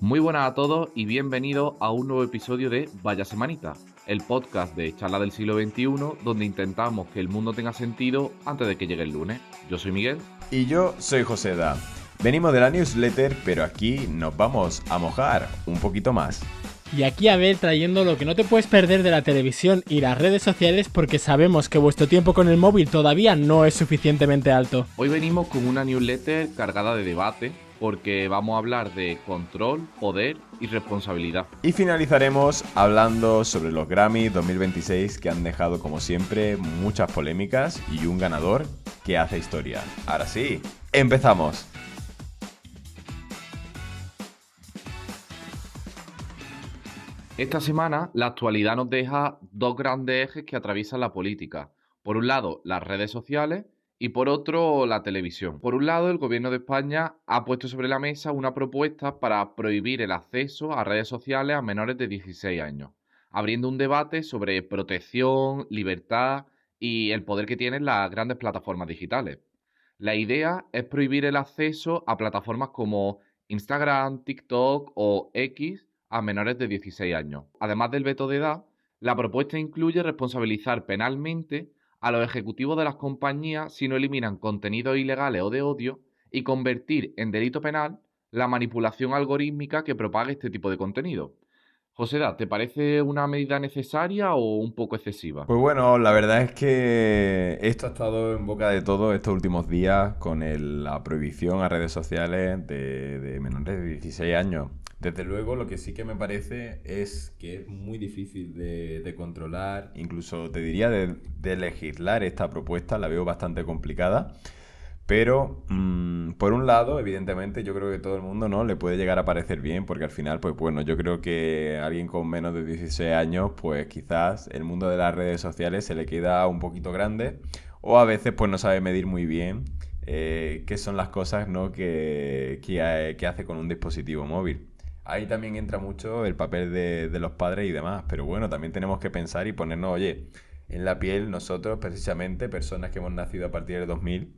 Muy buenas a todos y bienvenidos a un nuevo episodio de Vaya Semanita, el podcast de Charla del siglo XXI donde intentamos que el mundo tenga sentido antes de que llegue el lunes. Yo soy Miguel. Y yo soy Joseda. Venimos de la newsletter, pero aquí nos vamos a mojar un poquito más. Y aquí Abel trayendo lo que no te puedes perder de la televisión y las redes sociales porque sabemos que vuestro tiempo con el móvil todavía no es suficientemente alto. Hoy venimos con una newsletter cargada de debate porque vamos a hablar de control, poder y responsabilidad. Y finalizaremos hablando sobre los Grammy 2026 que han dejado como siempre muchas polémicas y un ganador que hace historia. Ahora sí, empezamos. Esta semana la actualidad nos deja dos grandes ejes que atraviesan la política. Por un lado, las redes sociales y por otro, la televisión. Por un lado, el gobierno de España ha puesto sobre la mesa una propuesta para prohibir el acceso a redes sociales a menores de 16 años, abriendo un debate sobre protección, libertad y el poder que tienen las grandes plataformas digitales. La idea es prohibir el acceso a plataformas como Instagram, TikTok o X a menores de 16 años. Además del veto de edad, la propuesta incluye responsabilizar penalmente a los ejecutivos de las compañías si no eliminan contenidos ilegales o de odio y convertir en delito penal la manipulación algorítmica que propague este tipo de contenido. José, ¿te parece una medida necesaria o un poco excesiva? Pues bueno, la verdad es que esto ha estado en boca de todos estos últimos días con la prohibición a redes sociales de menores de 16 años. Desde luego, lo que sí que me parece es que es muy difícil de controlar, incluso te diría de legislar esta propuesta, la veo bastante complicada. Pero, por un lado, evidentemente, yo creo que todo el mundo, ¿no?, le puede llegar a parecer bien, porque al final, pues bueno, yo creo que a alguien con menos de 16 años, pues quizás el mundo de las redes sociales se le queda un poquito grande, o a veces, pues no sabe medir muy bien qué son las cosas, ¿no?, que hace con un dispositivo móvil. Ahí también entra mucho el papel de los padres y demás, pero bueno, también tenemos que pensar y ponernos, oye, en la piel nosotros, precisamente, personas que hemos nacido a partir del 2000,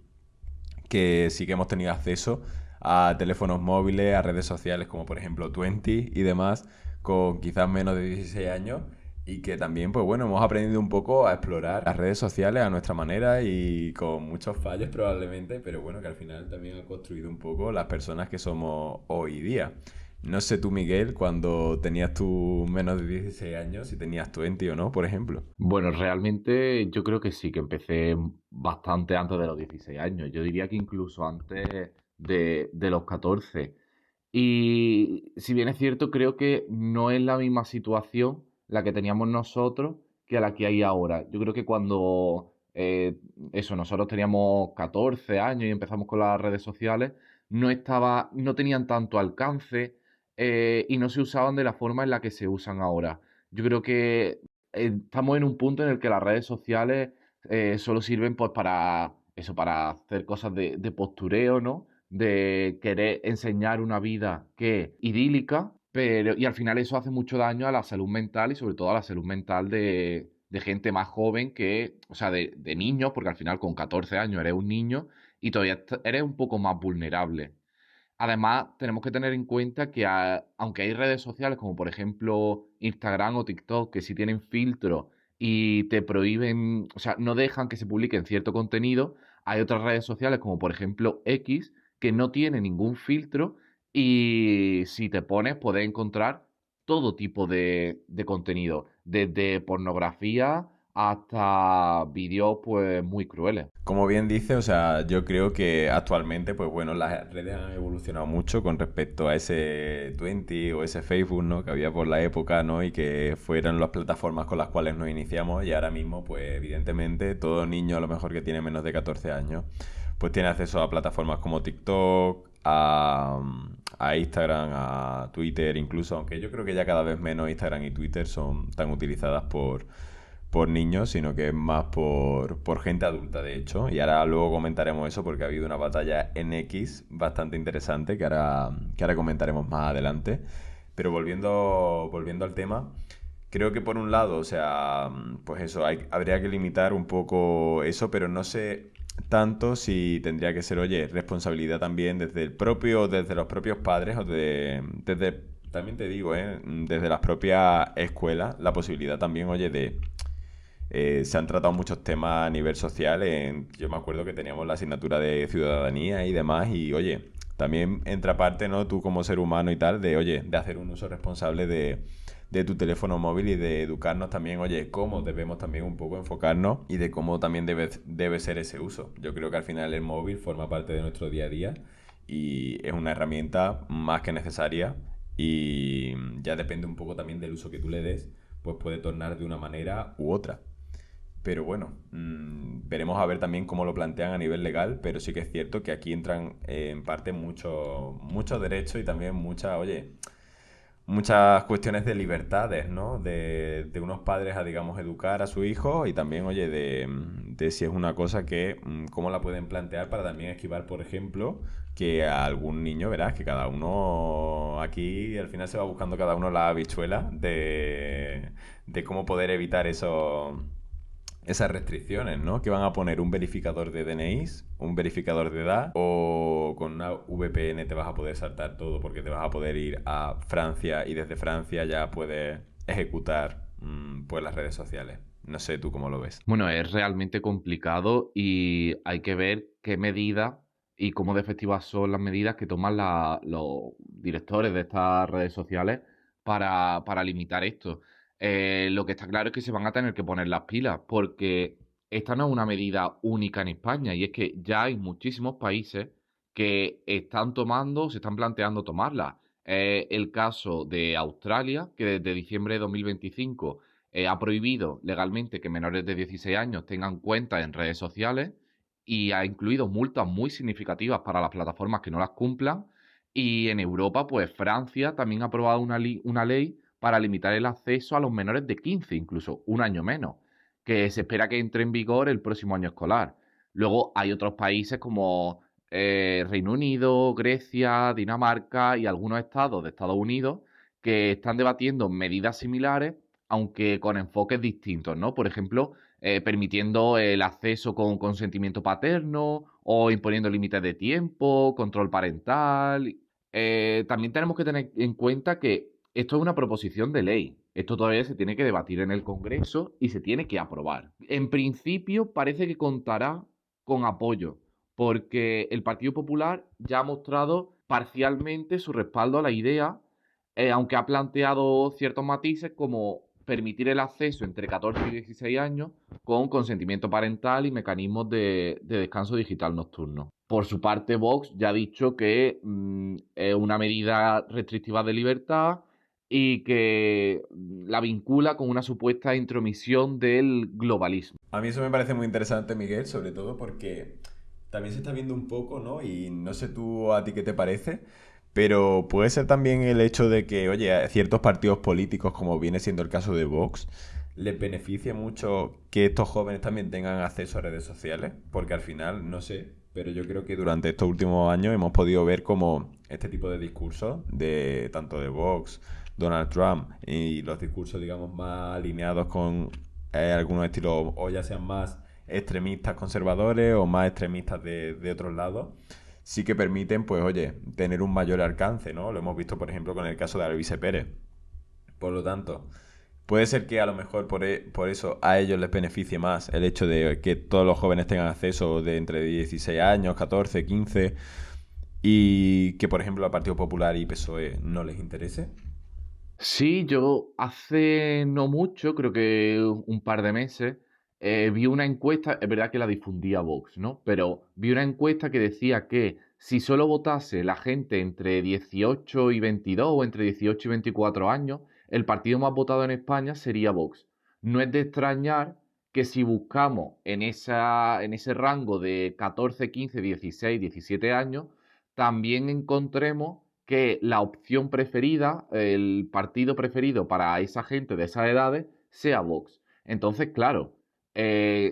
que sí que hemos tenido acceso a teléfonos móviles, a redes sociales como por ejemplo Twenty y demás, con quizás menos de 16 años y que también, pues bueno, hemos aprendido un poco a explorar las redes sociales a nuestra manera y con muchos fallos probablemente, pero bueno, que al final también ha construido un poco las personas que somos hoy día. No sé tú, Miguel, cuando tenías tú menos de 16 años, si tenías Twenty o no, por ejemplo. Bueno, realmente yo creo que sí, que empecé bastante antes de los 16 años. Yo diría que incluso antes de los 14. Y si bien es cierto, creo que no es la misma situación la que teníamos nosotros que la que hay ahora. Yo creo que cuando nosotros teníamos 14 años y empezamos con las redes sociales, no tenían tanto alcance y no se usaban de la forma en la que se usan ahora. Yo creo que estamos en un punto en el que las redes sociales solo sirven pues para eso, para hacer cosas de postureo, ¿no? De querer enseñar una vida que es idílica, pero y al final eso hace mucho daño a la salud mental y sobre todo a la salud mental de gente más joven que, o sea, de niños, porque al final con 14 años eres un niño y todavía eres un poco más vulnerable. Además, tenemos que tener en cuenta que aunque hay redes sociales como por ejemplo Instagram o TikTok que sí tienen filtros y te prohíben, o sea, no dejan que se publiquen cierto contenido, hay otras redes sociales como por ejemplo X que no tiene ningún filtro y si te pones puedes encontrar todo tipo de contenido, desde pornografía hasta vídeos pues muy crueles. Como bien dice, o sea, yo creo que actualmente, pues bueno, las redes han evolucionado mucho con respecto a ese Twenty o ese Facebook, ¿no?, que había por la época, ¿no?, y que fueron las plataformas con las cuales nos iniciamos y ahora mismo, pues evidentemente, todo niño a lo mejor que tiene menos de 14 años, pues tiene acceso a plataformas como TikTok, a Instagram, a Twitter incluso, aunque yo creo que ya cada vez menos Instagram y Twitter son tan utilizadas por niños, sino que es más por gente adulta, de hecho. Y ahora luego comentaremos eso porque ha habido una batalla en X bastante interesante que ahora comentaremos más adelante. Pero volviendo al tema, creo que por un lado, o sea, pues eso, habría que limitar un poco eso, pero no sé tanto si tendría que ser, oye, responsabilidad también desde los propios padres o desde, también te digo, desde las propias escuelas, la posibilidad también, oye, se han tratado muchos temas a nivel social. Yo me acuerdo que teníamos la asignatura de ciudadanía y demás, y oye, también entra parte, ¿no? Tú como ser humano y tal, de, oye, de hacer un uso responsable de tu teléfono móvil y de educarnos también, oye, cómo debemos también un poco enfocarnos y de cómo también debe ser ese uso. Yo creo que al final el móvil forma parte de nuestro día a día y es una herramienta más que necesaria y ya depende un poco también del uso que tú le des, pues puede tornar de una manera u otra. Pero bueno, veremos a ver también cómo lo plantean a nivel legal, pero sí que es cierto que aquí entran en parte muchos derechos y también muchas cuestiones de libertades, ¿no? De unos padres a, digamos, educar a su hijo y también, oye, de si es una cosa que, cómo la pueden plantear para también esquivar, por ejemplo, que a algún niño, verás, que cada uno aquí al final se va buscando cada uno la habichuela de cómo poder evitar esas restricciones, ¿no? Que van a poner un verificador de DNIs, un verificador de edad, o con una VPN te vas a poder saltar todo porque te vas a poder ir a Francia y desde Francia ya puedes ejecutar pues las redes sociales. No sé tú cómo lo ves. Bueno, es realmente complicado y hay que ver qué medidas y cómo de efectivas son las medidas que toman los directores de estas redes sociales para limitar esto. Lo que está claro es que se van a tener que poner las pilas porque esta no es una medida única en España y es que ya hay muchísimos países que están tomando, se están planteando tomarla. El caso de Australia, que desde diciembre de 2025 ha prohibido legalmente que menores de 16 años tengan cuentas en redes sociales y ha incluido multas muy significativas para las plataformas que no las cumplan. Y en Europa, pues Francia también ha aprobado una ley para limitar el acceso a los menores de 15, incluso un año menos, que se espera que entre en vigor el próximo año escolar. Luego hay otros países como Reino Unido, Grecia, Dinamarca y algunos estados de Estados Unidos que están debatiendo medidas similares aunque con enfoques distintos, ¿no? Por ejemplo, permitiendo el acceso con consentimiento paterno o imponiendo límites de tiempo, control parental. También tenemos que tener en cuenta que esto es una proposición de ley. Esto todavía se tiene que debatir en el Congreso y se tiene que aprobar. En principio parece que contará con apoyo, porque el Partido Popular ya ha mostrado parcialmente su respaldo a la idea, aunque ha planteado ciertos matices como permitir el acceso entre 14 y 16 años con consentimiento parental y mecanismos de descanso digital nocturno. Por su parte, Vox ya ha dicho que es una medida restrictiva de libertad y que la vincula con una supuesta intromisión del globalismo. A mí eso me parece muy interesante, Miguel, sobre todo porque también se está viendo un poco, ¿no? Y no sé tú a ti qué te parece, pero puede ser también el hecho de que, oye, a ciertos partidos políticos, como viene siendo el caso de Vox, les beneficia mucho que estos jóvenes también tengan acceso a redes sociales, porque al final, no sé, pero yo creo que durante estos últimos años hemos podido ver como este tipo de discursos, de tanto de Vox, Donald Trump y los discursos, digamos, más alineados con algunos estilos, o ya sean más extremistas conservadores o más extremistas de otros lados, sí que permiten, pues, oye, tener un mayor alcance, ¿no? Lo hemos visto, por ejemplo, con el caso de Alvise Pérez. Por lo tanto, puede ser que a lo mejor por eso a ellos les beneficie más el hecho de que todos los jóvenes tengan acceso de entre 16 años, 14, 15, y que, por ejemplo, al Partido Popular y PSOE no les interese. Sí, yo hace no mucho, creo que un par de meses, vi una encuesta, es verdad que la difundía Vox, ¿no? Pero vi una encuesta que decía que si solo votase la gente entre 18 y 22 o entre 18 y 24 años, el partido más votado en España sería Vox. No es de extrañar que si buscamos en ese rango de 14, 15, 16, 17 años, también encontremos que la opción preferida, el partido preferido para esa gente de esas edades, sea Vox. Entonces, claro,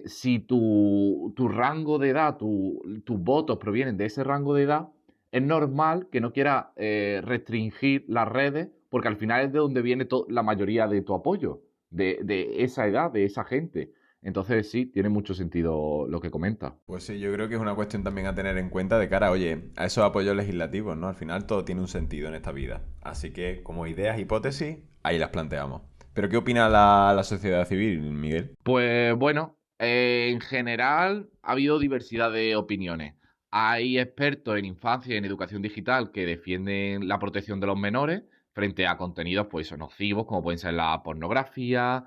si tu rango de edad, tus votos provienen de ese rango de edad, es normal que no quieras restringir las redes, porque al final es de donde viene la mayoría de tu apoyo, de esa edad, de esa gente. Entonces sí, tiene mucho sentido lo que comenta. Pues sí, yo creo que es una cuestión también a tener en cuenta de cara, oye, a esos apoyos legislativos, ¿no? Al final todo tiene un sentido en esta vida. Así que, como ideas, hipótesis, ahí las planteamos. Pero ¿qué opina la sociedad civil, Miguel? Pues bueno, en general ha habido diversidad de opiniones. Hay expertos en infancia y en educación digital que defienden la protección de los menores frente a contenidos pues nocivos como pueden ser la pornografía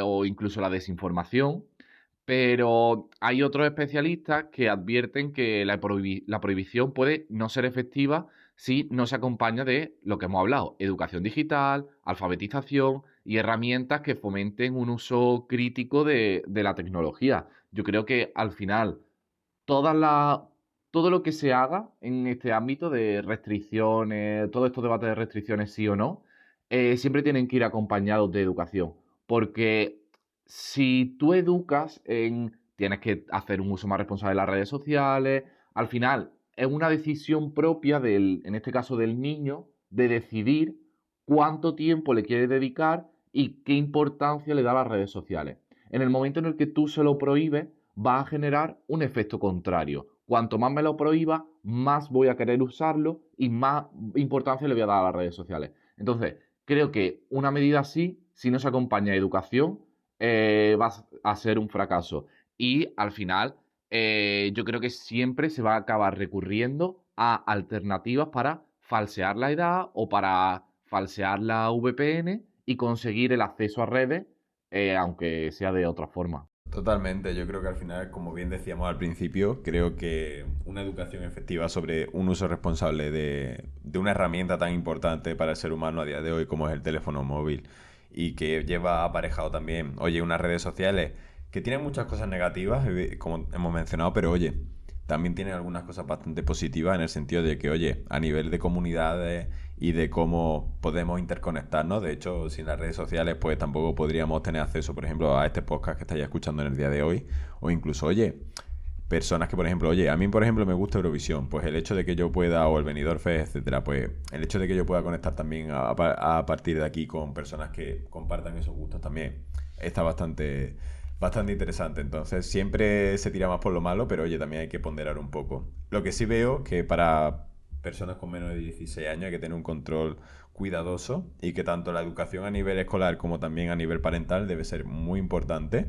o incluso la desinformación. Pero hay otros especialistas que advierten que la prohibición puede no ser efectiva si no se acompaña de lo que hemos hablado, educación digital, alfabetización y herramientas que fomenten un uso crítico de la tecnología. Yo creo que al final todas las- todo lo que se haga en este ámbito de restricciones, todos estos debates de restricciones sí o no, siempre tienen que ir acompañados de educación. Porque si tú educas tienes que hacer un uso más responsable de las redes sociales, al final es una decisión propia en este caso del niño, de decidir cuánto tiempo le quiere dedicar y qué importancia le da a las redes sociales. En el momento en el que tú se lo prohíbes, va a generar un efecto contrario. Cuanto más me lo prohíba, más voy a querer usarlo y más importancia le voy a dar a las redes sociales. Entonces, creo que una medida así, si no se acompaña de educación, va a ser un fracaso. Y al final, yo creo que siempre se va a acabar recurriendo a alternativas para falsear la edad o para falsear la VPN y conseguir el acceso a redes, aunque sea de otra forma. Totalmente, yo creo que al final, como bien decíamos al principio, creo que una educación efectiva sobre un uso responsable de una herramienta tan importante para el ser humano a día de hoy como es el teléfono móvil y que lleva aparejado también, oye, unas redes sociales que tienen muchas cosas negativas, como hemos mencionado, pero oye, también tienen algunas cosas bastante positivas en el sentido de que, oye, a nivel de comunidades y de cómo podemos interconectarnos. De hecho, sin las redes sociales, pues tampoco podríamos tener acceso, por ejemplo, a este podcast que estáis escuchando en el día de hoy. O incluso, oye, personas que, por ejemplo, oye, a mí, por ejemplo, me gusta Eurovisión, pues el hecho de que yo pueda, o el Benidorm Fest, etcétera, pues el hecho de que yo pueda conectar también a partir de aquí con personas que compartan esos gustos también está bastante interesante. Entonces, siempre se tira más por lo malo, pero oye, también hay que ponderar un poco. Lo que sí veo que para personas con menos de 16 años hay que tener un control cuidadoso y que tanto la educación a nivel escolar como también a nivel parental debe ser muy importante.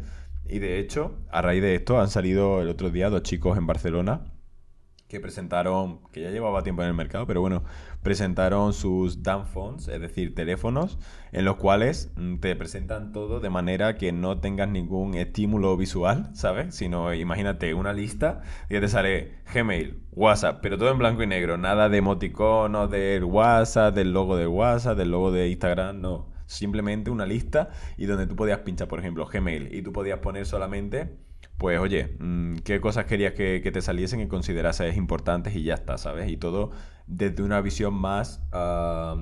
Y de hecho, a raíz de esto han salido el otro día dos chicos en Barcelona que presentaron, que ya llevaba tiempo en el mercado, pero bueno, presentaron sus dumb phones, es decir, teléfonos en los cuales te presentan todo de manera que no tengas ningún estímulo visual, ¿sabes? Sino imagínate una lista que te sale Gmail, WhatsApp, pero todo en blanco y negro, nada de emoticonos del WhatsApp, del logo de WhatsApp, del logo de Instagram, no. Simplemente una lista y donde tú podías pinchar, por ejemplo, Gmail y tú podías poner solamente pues oye, qué cosas querías que te saliesen y considerases importantes y ya está, ¿sabes? Y todo desde una visión más,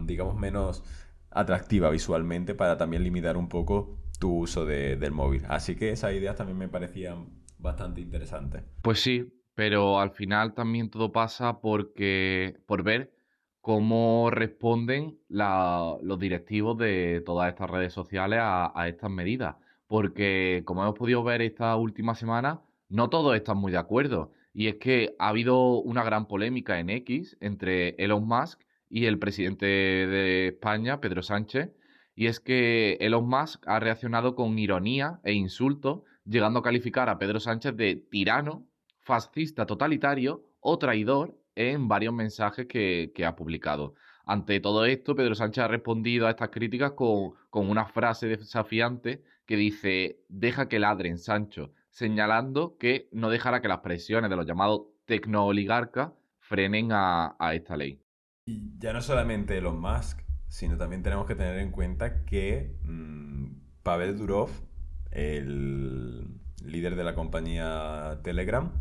digamos, menos atractiva visualmente para también limitar un poco tu uso del móvil. Así que esas ideas también me parecían bastante interesantes. Pues sí, pero al final también todo pasa por ver cómo responden los directivos de todas estas redes sociales a estas medidas. Porque, como hemos podido ver esta última semana, no todos están muy de acuerdo. Y es que ha habido una gran polémica en X entre Elon Musk y el presidente de España, Pedro Sánchez. Y es que Elon Musk ha reaccionado con ironía e insultos, llegando a calificar a Pedro Sánchez de tirano, fascista totalitario o traidor en varios mensajes que ha publicado. Ante todo esto, Pedro Sánchez ha respondido a estas críticas con una frase desafiante que dice: deja que ladren, Sancho, señalando que no dejará que las presiones de los llamados tecnooligarcas frenen a esta ley. Y ya no solamente Elon Musk, sino también tenemos que tener en cuenta que Pavel Durov, el líder de la compañía Telegram,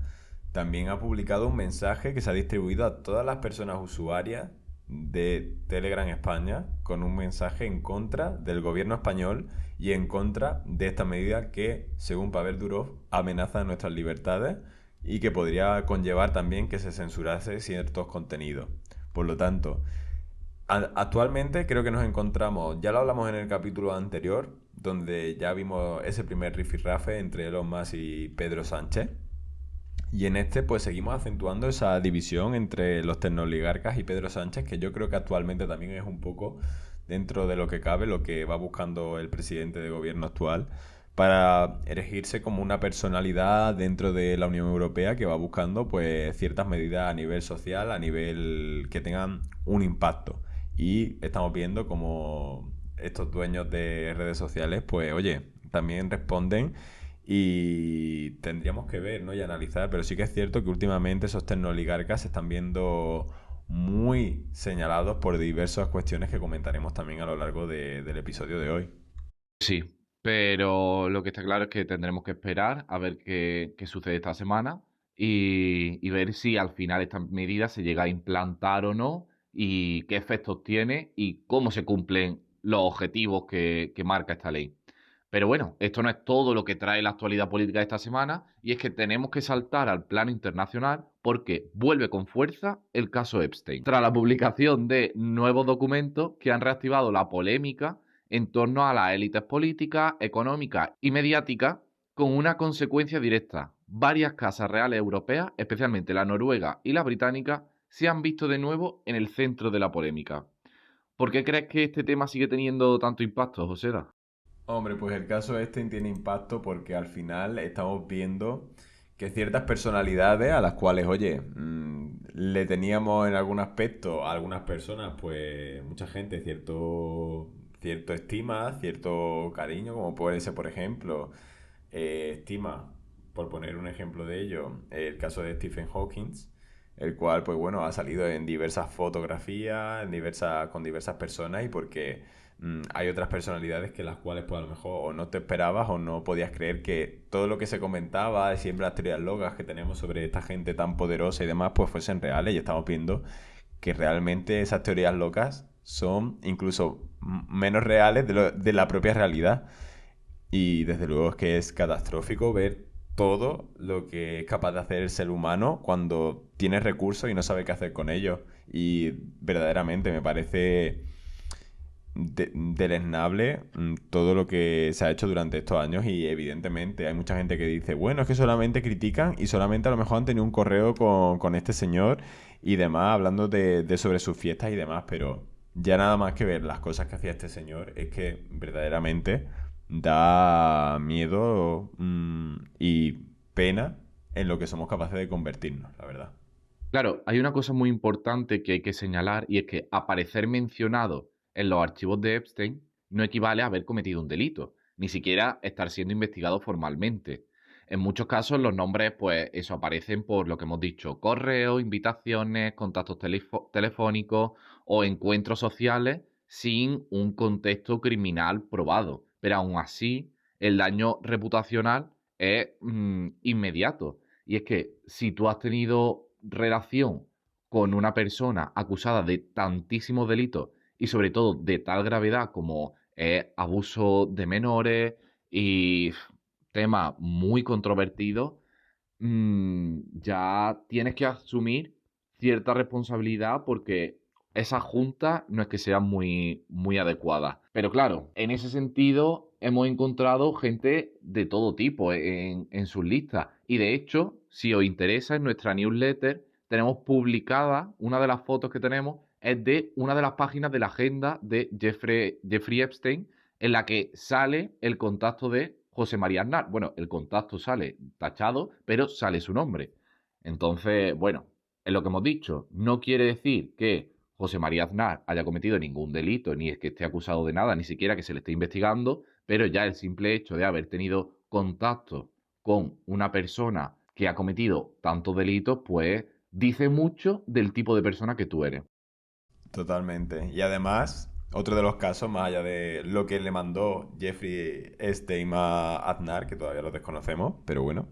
también ha publicado un mensaje que se ha distribuido a todas las personas usuarias de Telegram España con un mensaje en contra del gobierno español y en contra de esta medida que, según Pavel Durov, amenaza nuestras libertades y que podría conllevar también que se censurase ciertos contenidos. Por lo tanto, Actualmente creo que nos encontramos, ya lo hablamos en el capítulo anterior, donde ya vimos ese primer rifirrafe entre Elon Musk y Pedro Sánchez. Y en este pues seguimos acentuando esa división entre los tecnooligarcas y Pedro Sánchez, que yo creo que actualmente también es un poco dentro de lo que cabe lo que va buscando el presidente de gobierno actual para erigirse como una personalidad dentro de la Unión Europea que va buscando pues ciertas medidas a nivel social, a nivel que tengan un impacto. Y estamos viendo como estos dueños de redes sociales pues oye, también responden y tendríamos que ver, ¿no? Y analizar, pero sí que es cierto que últimamente esos tecnooligarcas se están viendo muy señalados por diversas cuestiones que comentaremos también a lo largo del episodio de hoy. Sí, pero lo que está claro es que tendremos que esperar a ver qué sucede esta semana y ver si al final esta medida se llega a implantar o no y qué efectos tiene y cómo se cumplen los objetivos que marca esta ley. Pero bueno, esto no es todo lo que trae la actualidad política de esta semana y es que tenemos que saltar al plano internacional porque vuelve con fuerza el caso Epstein. Tras la publicación de nuevos documentos que han reactivado la polémica en torno a las élites políticas, económicas y mediáticas, con una consecuencia directa. Varias casas reales europeas, especialmente la noruega y la británica, se han visto de nuevo en el centro de la polémica. ¿Por qué crees que este tema sigue teniendo tanto impacto, Joseda? Hombre, pues el caso este tiene impacto porque al final estamos viendo que ciertas personalidades a las cuales, oye, le teníamos en algún aspecto a algunas personas, pues mucha gente, cierto estima, cierto cariño, como puede ser, por ejemplo, estima, por poner un ejemplo de ello, el caso de Stephen Hawking, el cual, pues bueno, ha salido en diversas fotografías, con diversas personas y porque hay otras personalidades que las cuales pues a lo mejor o no te esperabas o no podías creer que todo lo que se comentaba, siempre las teorías locas que tenemos sobre esta gente tan poderosa y demás, pues fuesen reales y estamos viendo que realmente esas teorías locas son incluso menos reales de la propia realidad. Y desde luego es que es catastrófico ver todo lo que es capaz de hacer el ser humano cuando tiene recursos y no sabe qué hacer con ellos. Y verdaderamente me parece deleznable todo lo que se ha hecho durante estos años y evidentemente hay mucha gente que dice, bueno, es que solamente critican y solamente a lo mejor han tenido un correo con este señor y demás, hablando de sobre sus fiestas y demás, pero ya nada más que ver las cosas que hacía este señor es que verdaderamente da miedo y pena en lo que somos capaces de convertirnos, la verdad. Claro, hay una cosa muy importante que hay que señalar y es que aparecer mencionado en los archivos de Epstein no equivale a haber cometido un delito, ni siquiera estar siendo investigado formalmente. En muchos casos los nombres, pues eso, aparecen por lo que hemos dicho, correos, invitaciones, contactos telefónicos o encuentros sociales sin un contexto criminal probado. Pero aún así, el daño reputacional es inmediato. Y es que si tú has tenido relación con una persona acusada de tantísimos delitos y sobre todo de tal gravedad como abuso de menores y temas muy controvertidos, ya tienes que asumir cierta responsabilidad porque esa junta no es que sea muy adecuada. Pero claro, en ese sentido hemos encontrado gente de todo tipo en sus listas. Y de hecho, si os interesa, en nuestra newsletter tenemos publicada, una de las fotos que tenemos es de una de las páginas de la agenda de Jeffrey Epstein, en la que sale el contacto de José María Aznar. Bueno, el contacto sale tachado, pero sale su nombre. Entonces, bueno, es lo que hemos dicho. No quiere decir que José María Aznar haya cometido ningún delito, ni es que esté acusado de nada, ni siquiera que se le esté investigando, pero ya el simple hecho de haber tenido contacto con una persona que ha cometido tantos delitos, pues dice mucho del tipo de persona que tú eres. Totalmente. Y además, otro de los casos, más allá de lo que le mandó Jeffrey Epstein a Aznar, que todavía lo desconocemos, pero bueno.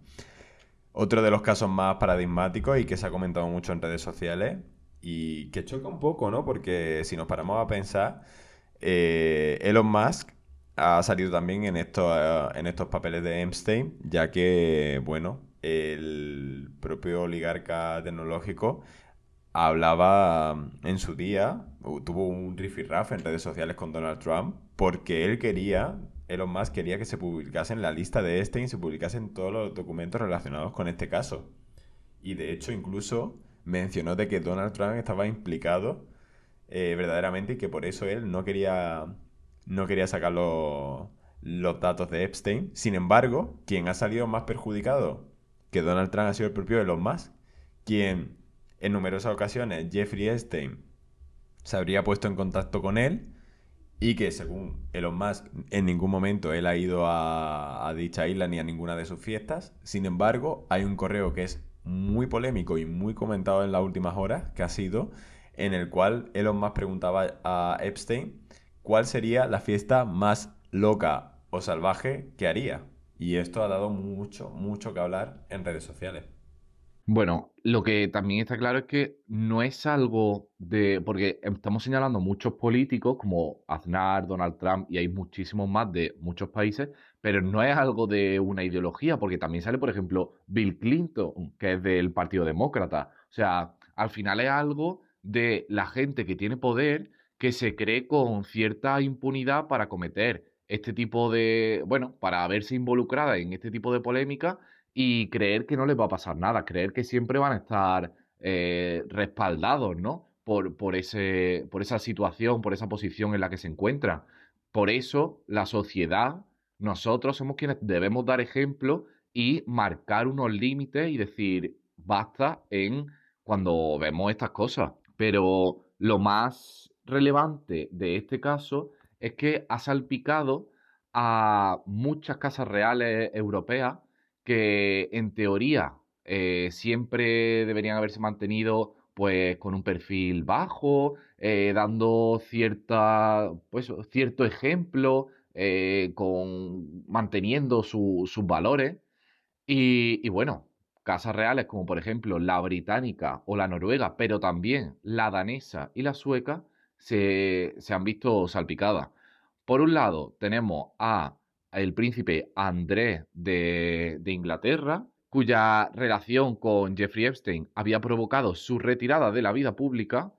Otro de los casos más paradigmáticos y que se ha comentado mucho en redes sociales y que choca un poco, ¿no? Porque si nos paramos a pensar, Elon Musk ha salido también en estos papeles de Epstein, ya que, bueno, el propio oligarca tecnológico hablaba en su día, tuvo un rifirrafe en redes sociales con Donald Trump, porque Elon Musk quería que se publicase en la lista de Epstein, se publicasen todos los documentos relacionados con este caso. Y de hecho incluso mencionó de que Donald Trump estaba implicado verdaderamente y que por eso él no quería sacar los datos de Epstein. Sin embargo, quien ha salido más perjudicado que Donald Trump ha sido el propio Elon Musk, quien en numerosas ocasiones Jeffrey Epstein se habría puesto en contacto con él y que según Elon Musk en ningún momento él ha ido a dicha isla ni a ninguna de sus fiestas. Sin embargo, hay un correo que es muy polémico y muy comentado en las últimas horas, que ha sido en el cual Elon Musk preguntaba a Epstein cuál sería la fiesta más loca o salvaje que haría. Y esto ha dado mucho, mucho que hablar en redes sociales. Bueno, lo que también está claro es que no es algo de, porque estamos señalando muchos políticos como Aznar, Donald Trump y hay muchísimos más de muchos países, pero no es algo de una ideología, porque también sale, por ejemplo, Bill Clinton, que es del Partido Demócrata. O sea, al final es algo de la gente que tiene poder que se cree con cierta impunidad para cometer este tipo de, bueno, para verse involucrada en este tipo de polémica y creer que no les va a pasar nada, creer que siempre van a estar respaldados, ¿no? Por esa situación, por esa posición en la que se encuentran. Por eso, la sociedad, nosotros somos quienes debemos dar ejemplo y marcar unos límites y decir, basta en cuando vemos estas cosas. Pero lo más relevante de este caso es que ha salpicado a muchas casas reales europeas que en teoría siempre deberían haberse mantenido pues con un perfil bajo, dando cierto ejemplo, manteniendo sus valores. Y bueno, casas reales como por ejemplo la británica o la noruega, pero también la danesa y la sueca, se han visto salpicadas. Por un lado, tenemos a el príncipe Andrés de Inglaterra, cuya relación con Jeffrey Epstein había provocado su retirada de la vida pública,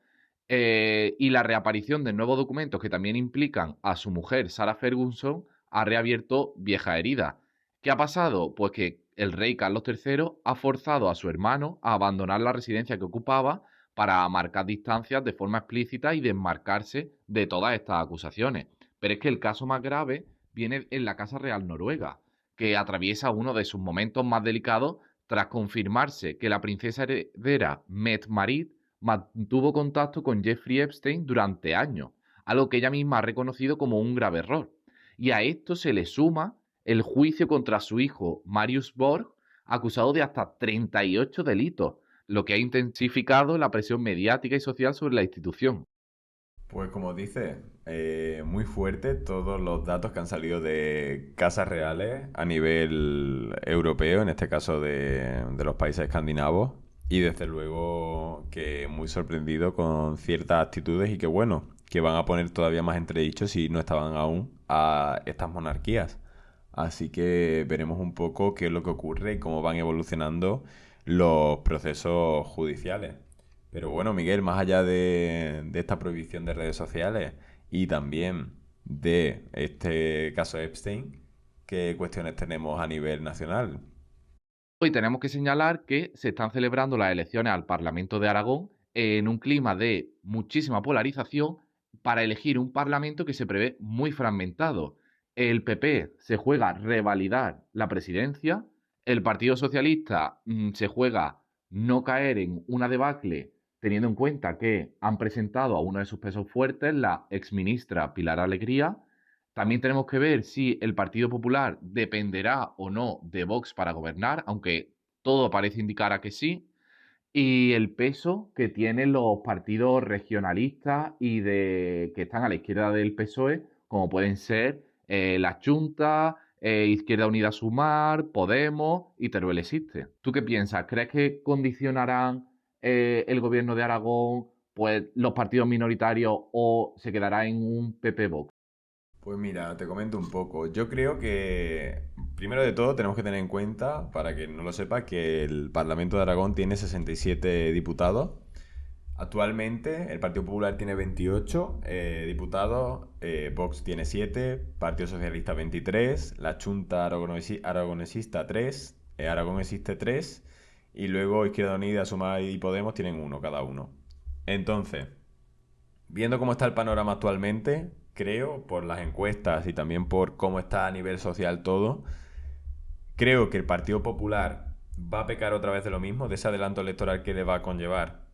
y la reaparición de nuevos documentos que también implican a su mujer, Sarah Ferguson, ha reabierto viejas heridas. ¿Qué ha pasado? Pues que el rey Carlos III ha forzado a su hermano a abandonar la residencia que ocupaba para marcar distancias de forma explícita y desmarcarse de todas estas acusaciones. Pero es que el caso más grave viene en la Casa Real Noruega, que atraviesa uno de sus momentos más delicados tras confirmarse que la princesa heredera Mette-Marit mantuvo contacto con Jeffrey Epstein durante años, algo que ella misma ha reconocido como un grave error. Y a esto se le suma el juicio contra su hijo Marius Borg, acusado de hasta 38 delitos, lo que ha intensificado la presión mediática y social sobre la institución. Pues como dice, muy fuerte todos los datos que han salido de casas reales a nivel europeo, en este caso de los países escandinavos, y desde luego que muy sorprendido con ciertas actitudes y que bueno, que van a poner todavía más entredicho si no estaban aún a estas monarquías. Así que veremos un poco qué es lo que ocurre y cómo van evolucionando los procesos judiciales. Pero bueno, Miguel, más allá de esta prohibición de redes sociales y también de este caso Epstein, ¿qué cuestiones tenemos a nivel nacional? Hoy tenemos que señalar que se están celebrando las elecciones al Parlamento de Aragón en un clima de muchísima polarización para elegir un Parlamento que se prevé muy fragmentado. El PP se juega revalidar la presidencia, el Partido Socialista se juega no caer en una debacle teniendo en cuenta que han presentado a uno de sus pesos fuertes, la exministra Pilar Alegría. También tenemos que ver si el Partido Popular dependerá o no de Vox para gobernar, aunque todo parece indicar a que sí, y el peso que tienen los partidos regionalistas que están a la izquierda del PSOE, como pueden ser la Junta, Izquierda Unida Sumar, Podemos y Teruel Existe. ¿Tú qué piensas? ¿Crees que condicionarán el gobierno de Aragón pues, los partidos minoritarios o se quedará en un PP Vox? Pues mira, te comento un poco. Yo creo que, primero de todo, tenemos que tener en cuenta, para que no lo sepa, que el Parlamento de Aragón tiene 67 diputados, Actualmente el Partido Popular tiene 28 diputados, Vox tiene 7, Partido Socialista 23, la Chunta Aragonesista 3, Aragón existe 3 y luego Izquierda Unida, Sumar y Podemos tienen uno cada uno. Entonces, viendo cómo está el panorama actualmente, creo, por las encuestas y también por cómo está a nivel social todo, creo que el Partido Popular va a pecar otra vez de lo mismo, de ese adelanto electoral que le va a conllevar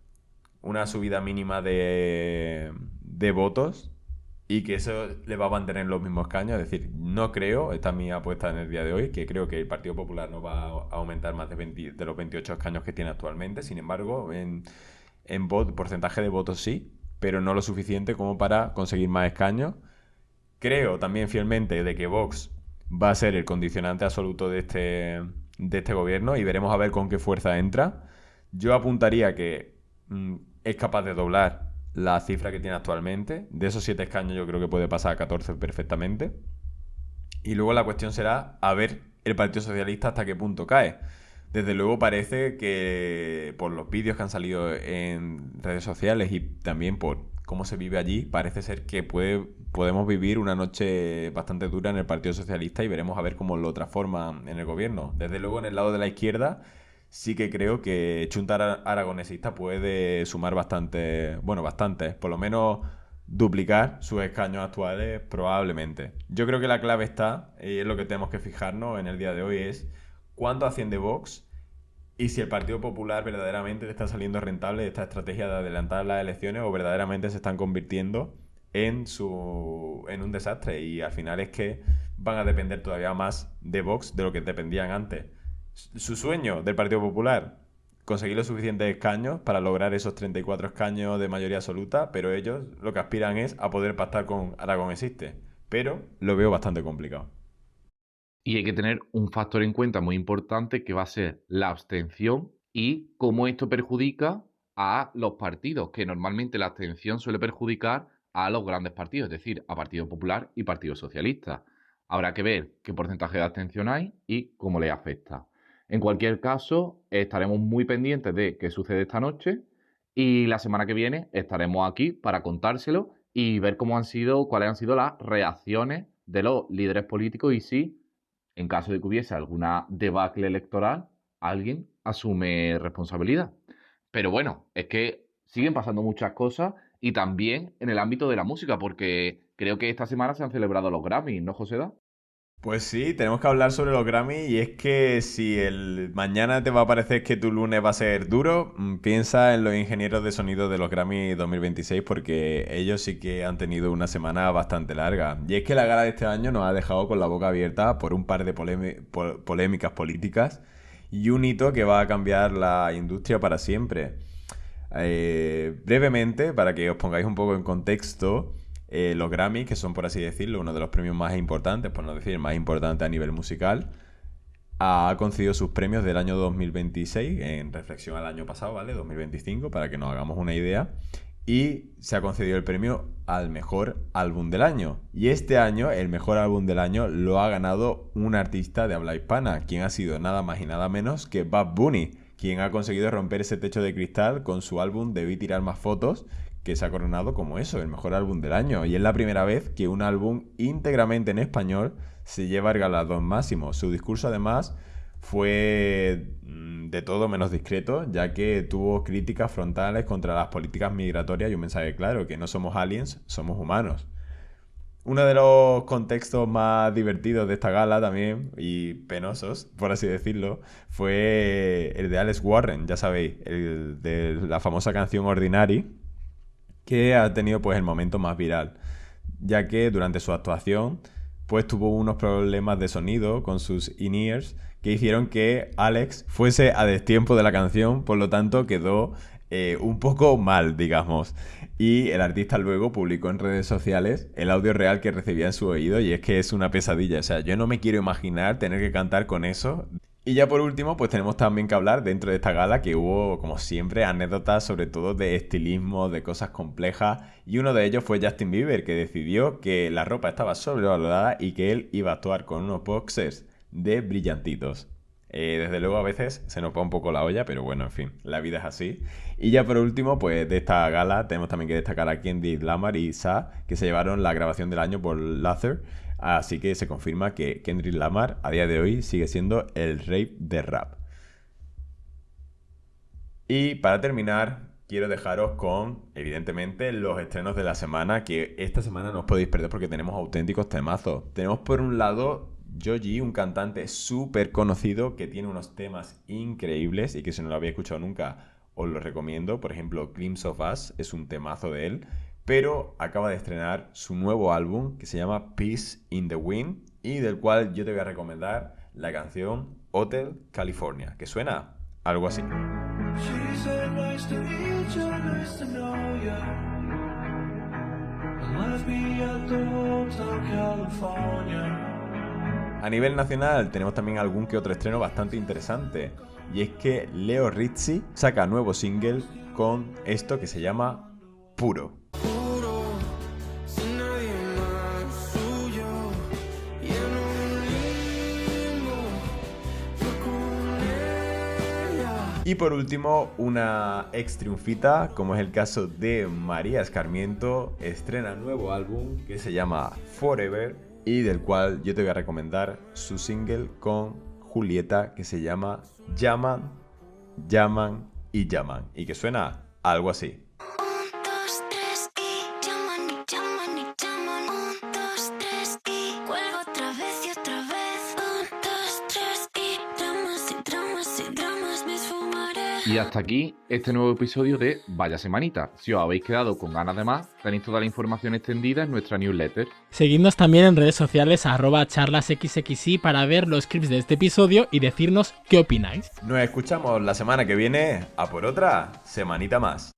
una subida mínima de votos y que eso le va a mantener los mismos escaños. Es decir, no creo, esta es mi apuesta en el día de hoy, que creo que el Partido Popular no va a aumentar más de los 28 escaños que tiene actualmente. Sin embargo, en porcentaje de votos sí, pero no lo suficiente como para conseguir más escaños. Creo también fielmente de que Vox va a ser el condicionante absoluto de este gobierno y veremos a ver con qué fuerza entra. Yo apuntaría que es capaz de doblar la cifra que tiene actualmente. De esos 7 escaños yo creo que puede pasar a 14 perfectamente. Y luego la cuestión será a ver el Partido Socialista hasta qué punto cae. Desde luego parece que por los vídeos que han salido en redes sociales y también por cómo se vive allí, parece ser que podemos vivir una noche bastante dura en el Partido Socialista y veremos a ver cómo lo transforman en el gobierno. Desde luego en el lado de la izquierda sí que creo que Chunta Aragonesista puede sumar bastante, por lo menos duplicar sus escaños actuales probablemente. Yo creo que la clave está, y es lo que tenemos que fijarnos en el día de hoy, es cuánto asciende Vox y si el Partido Popular verdaderamente le está saliendo rentable esta estrategia de adelantar las elecciones o verdaderamente se están convirtiendo en un desastre y al final es que van a depender todavía más de Vox de lo que dependían antes. Su sueño del Partido Popular, conseguir los suficientes escaños para lograr esos 34 escaños de mayoría absoluta, pero ellos lo que aspiran es a poder pactar con Aragón Existe. Pero lo veo bastante complicado. Y hay que tener un factor en cuenta muy importante que va a ser la abstención y cómo esto perjudica a los partidos, que normalmente la abstención suele perjudicar a los grandes partidos, es decir, a Partido Popular y Partido Socialista. Habrá que ver qué porcentaje de abstención hay y cómo les afecta. En cualquier caso, estaremos muy pendientes de qué sucede esta noche y la semana que viene estaremos aquí para contárselo y ver cuáles han sido las reacciones de los líderes políticos y si en caso de que hubiese alguna debacle electoral, alguien asume responsabilidad. Pero bueno, es que siguen pasando muchas cosas y también en el ámbito de la música, porque creo que esta semana se han celebrado los Grammys, ¿no, José? Pues sí, tenemos que hablar sobre los Grammy y es que si el mañana te va a parecer que tu lunes va a ser duro, piensa en los ingenieros de sonido de los Grammy 2026 porque ellos sí que han tenido una semana bastante larga. Y es que la gala de este año nos ha dejado con la boca abierta por un par de polémicas políticas y un hito que va a cambiar la industria para siempre. Brevemente, para que os pongáis un poco en contexto, los Grammy, que son por así decirlo uno de los premios más importantes, por no decir más importante a nivel musical, ha concedido sus premios del año 2026 en reflexión al año pasado, ¿vale? 2025, para que nos hagamos una idea. Y se ha concedido el premio al mejor álbum del año. Y este año, el mejor álbum del año lo ha ganado un artista de habla hispana, quien ha sido nada más y nada menos que Bad Bunny, quien ha conseguido romper ese techo de cristal con su álbum Debí tirar más fotos, que se ha coronado como eso, el mejor álbum del año. Y es la primera vez que un álbum íntegramente en español se lleva el galardón máximo. Su discurso además fue de todo menos discreto, ya que tuvo críticas frontales contra las políticas migratorias y un mensaje claro, que no somos aliens, somos humanos. Uno de los contextos más divertidos de esta gala también, y penosos, por así decirlo, fue el de Alex Warren, ya sabéis, el de la famosa canción Ordinary, que ha tenido pues el momento más viral, ya que durante su actuación pues tuvo unos problemas de sonido con sus in-ears que hicieron que Alex fuese a destiempo de la canción, por lo tanto quedó un poco mal, digamos. Y el artista luego publicó en redes sociales el audio real que recibía en su oído y es que es una pesadilla, o sea, yo no me quiero imaginar tener que cantar con eso. Y ya por último, pues tenemos también que hablar dentro de esta gala que hubo, como siempre, anécdotas sobre todo de estilismo, de cosas complejas. Y uno de ellos fue Justin Bieber, que decidió que la ropa estaba sobrevalorada y que él iba a actuar con unos boxers de brillantitos. Desde luego a veces se nos va un poco la olla, pero bueno, en fin, la vida es así. Y ya por último, pues de esta gala tenemos también que destacar a Kendrick Lamar y Sa, que se llevaron la grabación del año por Luther. Así que se confirma que Kendrick Lamar a día de hoy sigue siendo el rey de rap. Y para terminar, quiero dejaros con, evidentemente, los estrenos de la semana, que esta semana no os podéis perder porque tenemos auténticos temazos. Tenemos por un lado Joji, un cantante súper conocido que tiene unos temas increíbles y que si no lo habéis escuchado nunca os lo recomiendo. Por ejemplo, Glimpse of Us es un temazo de él, pero acaba de estrenar su nuevo álbum que se llama Peace in the Wind y del cual yo te voy a recomendar la canción Hotel California, que suena algo así. She said nice to meet you, nice to know you. And left me at the Hotel California. A nivel nacional tenemos también algún que otro estreno bastante interesante. Y es que Leo Rizzi saca nuevo single con esto que se llama Puro. Puro, sin nadie más suyo. Y en un limbo, yo con ella. Y por último, una ex triunfita, como es el caso de María Escarmiento, estrena nuevo álbum que se llama Forever y del cual yo te voy a recomendar su single con Julieta que se llama Llaman, Llaman y Llaman y que suena algo así. 1, 2, 3 y llaman y llaman y llaman. 1, 2, 3 y cuelgo otra vez y otra vez. 1, 2, 3 y dramas y dramas y dramas me esfumaré. Y hasta aquí este nuevo episodio de Vaya Semanita. Si os habéis quedado con ganas de más, tenéis toda la información extendida en nuestra newsletter. Seguidnos también en redes sociales @charlasxxy para ver los clips de este episodio y decirnos qué opináis. Nos escuchamos la semana que viene a por otra semanita más.